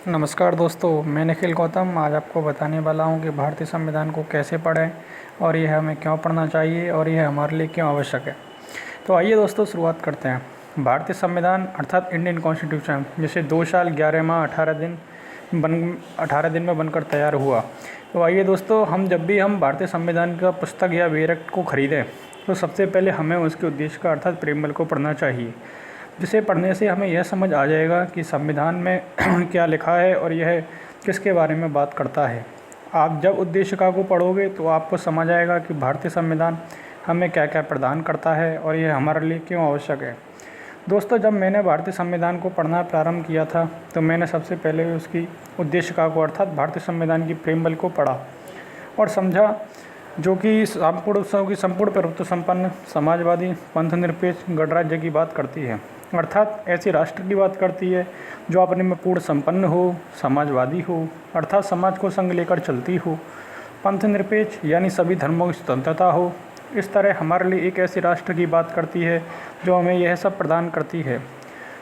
नमस्कार दोस्तों, मैं निखिल गौतम आज आपको बताने वाला हूं कि भारतीय संविधान को कैसे पढ़ें और यह हमें क्यों पढ़ना चाहिए और यह हमारे लिए क्यों आवश्यक है। तो आइए दोस्तों शुरुआत करते हैं। भारतीय संविधान अर्थात इंडियन कॉन्स्टिट्यूशन जिसे 2 साल 11 माह 18 दिन में बनकर तैयार हुआ। तो आइए दोस्तों, जब भी हम भारतीय संविधान का पुस्तक या वेरक को खरीदें तो सबसे पहले हमें उसके उद्देश्य का अर्थात प्रेमबल को पढ़ना चाहिए, जिसे पढ़ने से हमें यह समझ आ जाएगा कि संविधान में क्या लिखा है और यह किसके बारे में बात करता है। आप जब उद्देशिका को पढ़ोगे तो आपको समझ आएगा कि भारतीय संविधान हमें क्या क्या प्रदान करता है और यह हमारे लिए क्यों आवश्यक है। दोस्तों, जब मैंने भारतीय संविधान को पढ़ना प्रारंभ किया था तो मैंने सबसे पहले उसकी उद्देशिका को अर्थात भारतीय संविधान की प्रेमबल को पढ़ा और समझा, जो कि संपूर्ण प्रभुत्व संपन्न समाजवादी पंथ निरपेक्ष गणराज्य की बात करती है, अर्थात ऐसे राष्ट्र की बात करती है जो अपने में पूर्ण संपन्न हो, समाजवादी हो अर्थात समाज को संग लेकर चलती हो, पंथ निरपेक्ष यानी सभी धर्मों की स्वतंत्रता हो। इस तरह हमारे लिए एक ऐसे राष्ट्र की बात करती है जो हमें यह सब प्रदान करती है।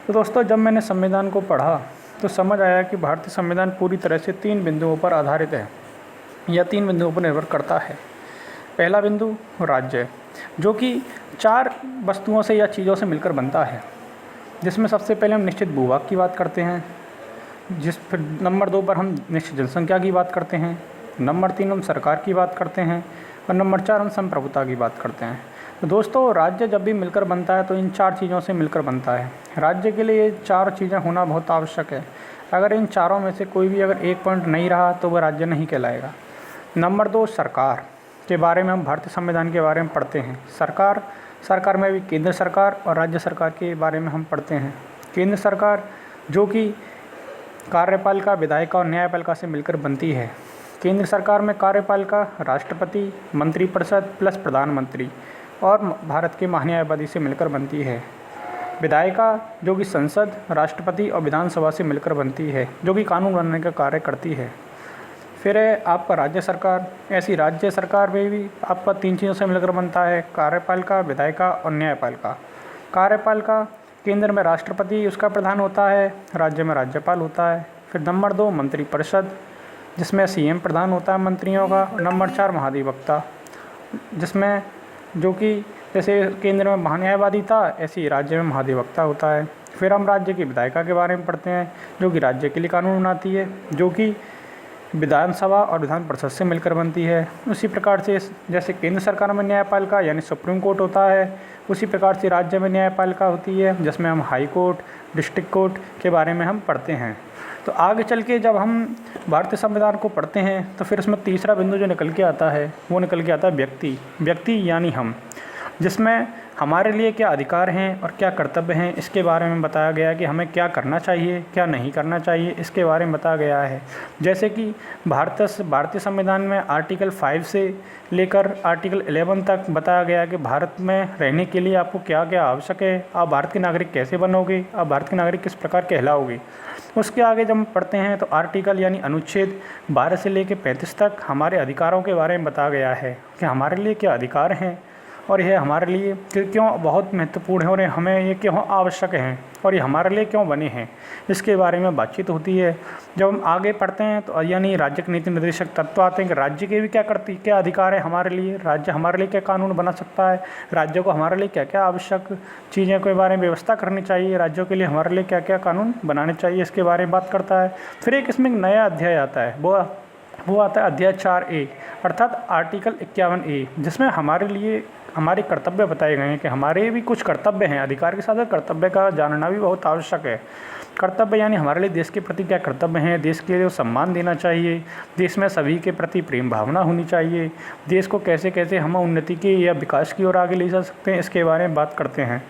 तो दोस्तों, जब मैंने संविधान को पढ़ा तो समझ आया कि भारतीय संविधान पूरी तरह से 3 बिंदुओं पर आधारित है या 3 बिंदुओं पर निर्भर करता है। पहला बिंदु राज्य, जो कि 4 वस्तुओं से या चीज़ों से मिलकर बनता है, जिसमें सबसे पहले हम निश्चित भूभाग की बात करते हैं, फिर नंबर 2 पर हम निश्चित जनसंख्या की बात करते हैं, नंबर 3 हम सरकार की बात करते हैं और नंबर 4 हम संप्रभुता की बात करते हैं। तो दोस्तों, राज्य जब भी मिलकर बनता है तो इन 4 चीज़ों से मिलकर बनता है। राज्य के लिए ये 4 चीज़ें होना बहुत आवश्यक है। अगर इन चारों में से कोई भी अगर एक पॉइंट नहीं रहा तो वह राज्य नहीं कहलाएगा। नंबर 2 सरकार के बारे में हम भारतीय संविधान के बारे में पढ़ते हैं। सरकार में भी केंद्र सरकार और राज्य सरकार के बारे में हम पढ़ते हैं। केंद्र सरकार जो कि कार्यपालिका, विधायिका और न्यायपालिका से मिलकर बनती है। केंद्र सरकार में कार्यपालिका राष्ट्रपति, मंत्रिपरिषद प्लस प्रधानमंत्री और भारत के महान्यायवादी से मिलकर बनती है। विधायिका जो कि संसद, राष्ट्रपति और विधानसभा से मिलकर बनती है, जो कि कानून बनाने का कार्य करती है। फिर है आपका राज्य सरकार। ऐसी राज्य सरकार में भी आपका 3 चीज़ों से मिलकर बनता है, कार्यपालिका, विधायिका और न्यायपालिका। कार्यपालिका केंद्र में राष्ट्रपति उसका प्रधान होता है, राज्य में राज्यपाल होता है। फिर नंबर 2 मंत्रिपरिषद, जिसमें सीएम प्रधान होता है मंत्रियों का। और नंबर 4 महाधिवक्ता, जिसमें जो कि जैसे केंद्र में महान्यायवादी था ऐसे ही राज्य में महाधिवक्ता होता है। फिर हम राज्य की विधायिका के बारे में पढ़ते हैं, जो कि राज्य के लिए कानून बनाती है, जो कि विधानसभा और विधान परिषद से मिलकर बनती है। उसी प्रकार से जैसे केंद्र सरकार में न्यायपालिका यानी सुप्रीम कोर्ट होता है, उसी प्रकार से राज्य में न्यायपालिका होती है, जिसमें हम हाई कोर्ट, डिस्ट्रिक्ट कोर्ट के बारे में हम पढ़ते हैं। तो आगे चल के जब हम भारतीय संविधान को पढ़ते हैं तो फिर उसमें तीसरा बिंदु जो निकल के आता है वो निकल के आता है व्यक्ति यानी हम, जिसमें हमारे लिए क्या अधिकार हैं और क्या कर्तव्य हैं इसके बारे में बताया गया है कि हमें क्या करना चाहिए, क्या नहीं करना चाहिए, इसके बारे में बताया गया है। जैसे कि भारतीय संविधान में आर्टिकल 5 से लेकर आर्टिकल 11 तक बताया गया है कि भारत में रहने के लिए आपको क्या क्या आवश्यक है, आप भारत के नागरिक कैसे बनोगे, आप भारत के नागरिक किस प्रकार कहलाओगे। उसके आगे जब हम पढ़ते हैं तो आर्टिकल यानी अनुच्छेद 12 से लेकर 35 तक हमारे अधिकारों के बारे में बताया गया है कि हमारे लिए क्या अधिकार हैं और यह हमारे लिए क्यों बहुत महत्वपूर्ण है और हमें ये क्यों आवश्यक हैं और ये हमारे लिए क्यों बने हैं, इसके बारे में बातचीत होती है। जब हम आगे पढ़ते हैं तो यानी राज्य के नीति निर्देशक तत्व आते हैं कि राज्य के भी क्या अधिकार है हमारे लिए, राज्य हमारे लिए क्या कानून बना सकता है, राज्य को हमारे लिए क्या क्या आवश्यक चीज़ों के बारे में व्यवस्था करनी चाहिए, राज्यों के लिए हमारे लिए क्या क्या कानून बनाने चाहिए, इसके बारे में बात करता है। फिर एक इसमें नया अध्याय आता है, वो आता है अध्याय 4A अर्थात आर्टिकल 51A, जिसमें हमारे लिए हमारे कर्तव्य बताए गए हैं कि हमारे भी कुछ कर्तव्य हैं। अधिकार के साथ कर्तव्य का जानना भी बहुत आवश्यक है। कर्तव्य यानी हमारे लिए देश के प्रति क्या कर्तव्य हैं, देश के लिए सम्मान देना चाहिए, देश में सभी के प्रति प्रेम भावना होनी चाहिए, देश को कैसे कैसे हम उन्नति की या विकास की ओर आगे ले जा सकते हैं, इसके बारे में बात करते हैं।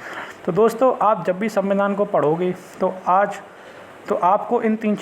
तो दोस्तों, आप जब भी संविधान को पढ़ोगे तो आपको इन 3 चीज़ों